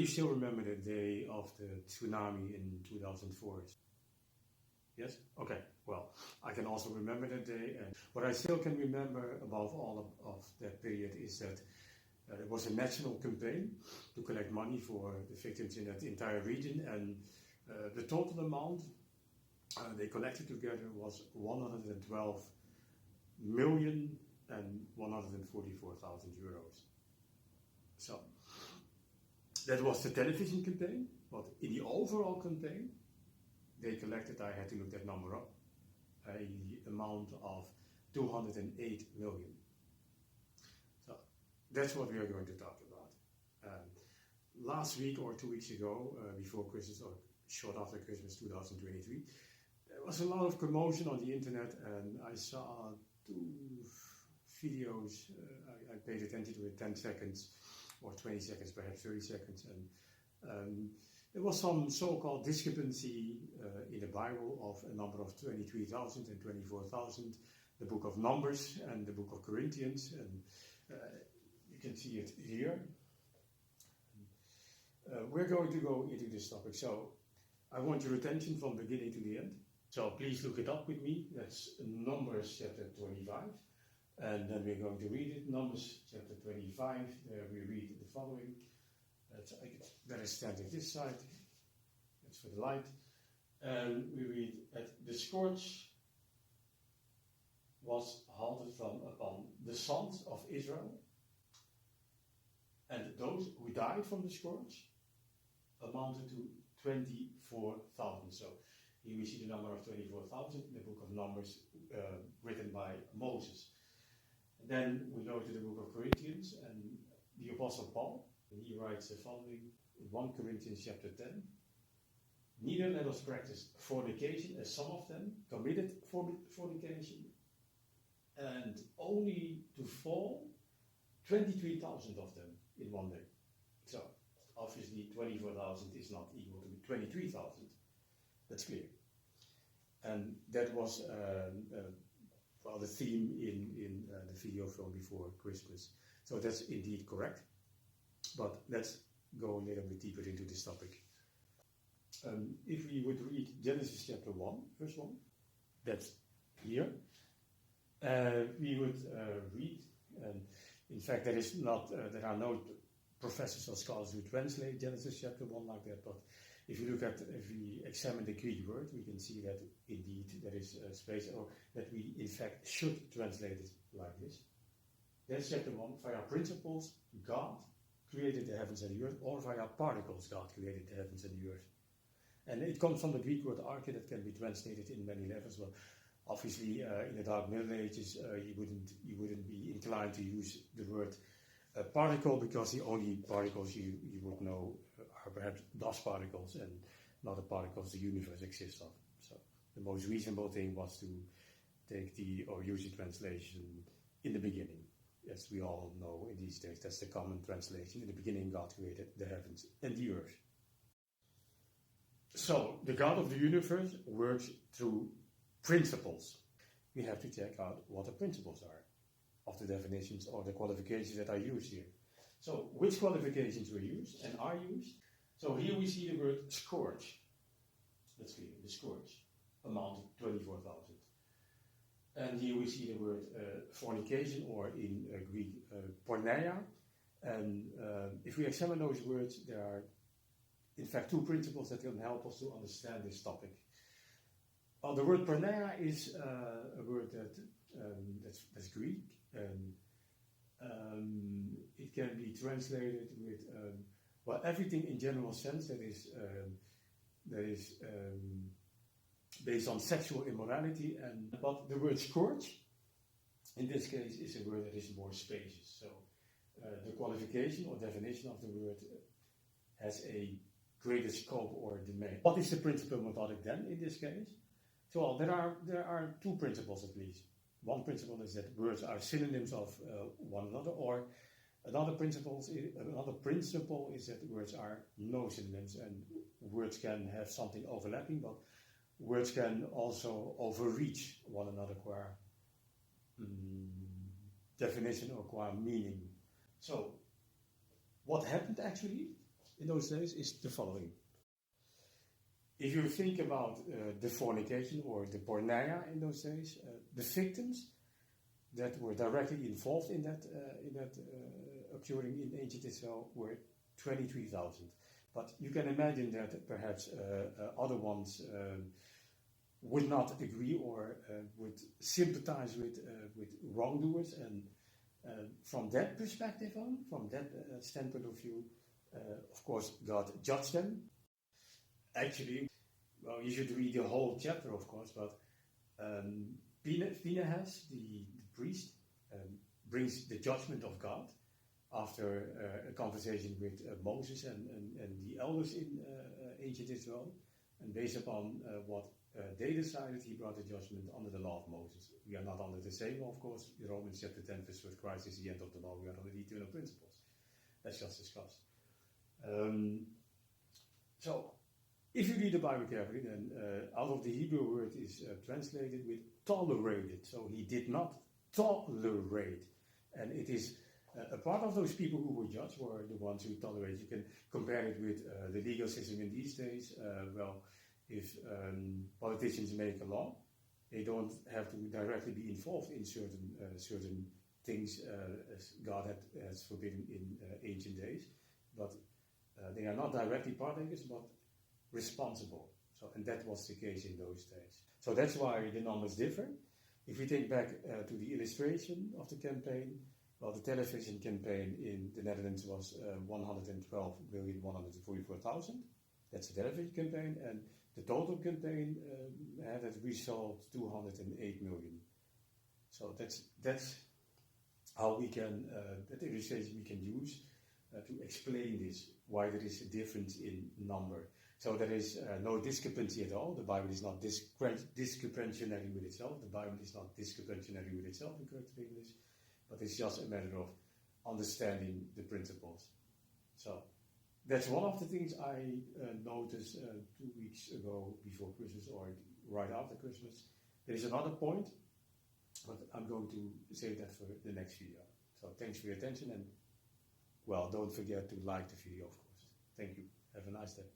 you still remember the day of the tsunami in 2004? Yes? Okay, well, I can also remember that day. And what I still can remember above all of that period is that there was a national campaign to collect money for the victims in that entire region. And the total amount they collected together was 112,144,000 euros. So that was the television campaign, but in the overall campaign, they collected, I had to look that number up, a amount of 208 million. So that's what we are going to talk about. Last week or 2 weeks ago, before Christmas or short after Christmas 2023, there was a lot of commotion on the internet, and I saw two videos. I paid attention to it 10 seconds or 20 seconds, perhaps 30 seconds, and there was some so-called discrepancy in the Bible of a number of 23,000 and 24,000, the book of Numbers and the book of Corinthians, and you can see it here. We're going to go into this topic, so I want your attention from beginning to the end. So please look it up with me. That's Numbers chapter 25, and then we're going to read it. Numbers chapter 25, there we read the following. I better stand at this side. That's for the light. And we read, "The scourge was halted from upon the sons of Israel, and those who died from the scourge amounted to 24,000. So here we see the number of 24,000 in the book of Numbers, written by Moses. And then we go to the book of Corinthians, and the Apostle Paul, and he writes the following in 1 Corinthians chapter 10. "Neither let us practice fornication, as some of them committed fornication, and only to fall 23,000 of them in one day." So, obviously 24,000 is not equal to 23,000. That's clear. And that was the theme in the video from before Christmas. So that's indeed correct. But let's go a little bit deeper into this topic. If we would read Genesis chapter 1, verse 1, that's here, we would read, and in fact there are no professors or scholars who translate Genesis chapter 1 like that, but if we examine the Greek word, we can see that indeed there is a space, or that we in fact should translate it like this. Genesis chapter 1, via principles, God created the heavens and the earth, or via particles, God created the heavens and the earth. And it comes from the Greek word arche that can be translated in many levels. Well, obviously, in the Dark Middle Ages, you wouldn't be inclined to use the word particle, because the only particles you would know are perhaps dust particles and not the particles the universe exists of. So the most reasonable thing was to take use the translation "in the beginning." As we all know in these days, that's the common translation. In the beginning, God created the heavens and the earth. So, the God of the universe works through principles. We have to check out what the principles are of the definitions or the qualifications that are used here. So, which qualifications were used and are used? So, here we see the word scourge. That's clear, the scourge, amount of 24,000. And here we see the word fornication, or in Greek, porneia. And if we examine those words, there are in fact two principles that can help us to understand this topic. The word porneia is a word that's Greek, and it can be translated with everything in general sense that is based on sexual immorality, but the word scourge in this case is a word that is more spacious. So the qualification or definition of the word has a greater scope or domain. What is the principle methodic then in this case? So there are two principles at least. One principle is that words are synonyms of one another, or another principle is that words are no synonyms, and words can have something overlapping, but words can also overreach one another qua definition or qua meaning. So, what happened actually? in those days is the following. If you think about the fornication or the porneia in those days, the victims that were directly involved in that occurring in ancient Israel were 23,000. But you can imagine that perhaps other ones would not agree or would sympathize with wrongdoers, and from that perspective on, from that standpoint of view, of course, God judged them. Actually, well, you should read the whole chapter, of course, but Phinehas, the priest, brings the judgment of God after a conversation with Moses and the elders in ancient Israel, and based upon what they decided, he brought the judgment under the law of Moses. We are not under the same law, of course. Romans chapter 10, verse 1, Christ is the end of the law. We are under the eternal principles. That's just discussed. So, if you read the Bible carefully, then out of the Hebrew word is translated with tolerated. So he did not tolerate. And it is a part of those people who were judged were the ones who tolerated. You can compare it with the legal system in these days. Well, if politicians make a law, they don't have to directly be involved in certain things as God has forbidden in ancient days, but they are not directly partakers, but responsible. So, and that was the case in those days. So that's why the numbers differ. If we think back to the illustration of the campaign, well, the television campaign in the Netherlands was 112,144,000. That's the television campaign, and the total campaign had as result 208 million. So that's how we can, that illustration we can use to explain this, why there is a difference in number. So there is no discrepancy at all. The Bible is not discrepantionary with itself. The Bible is not discrepantionary with itself in correct English, but it's just a matter of understanding the principles. So that's one of the things I noticed 2 weeks ago before Christmas or right after Christmas. There is another point, but I'm going to save that for the next video. So thanks for your attention, and well, don't forget to like the video, of course. Thank you. Have a nice day.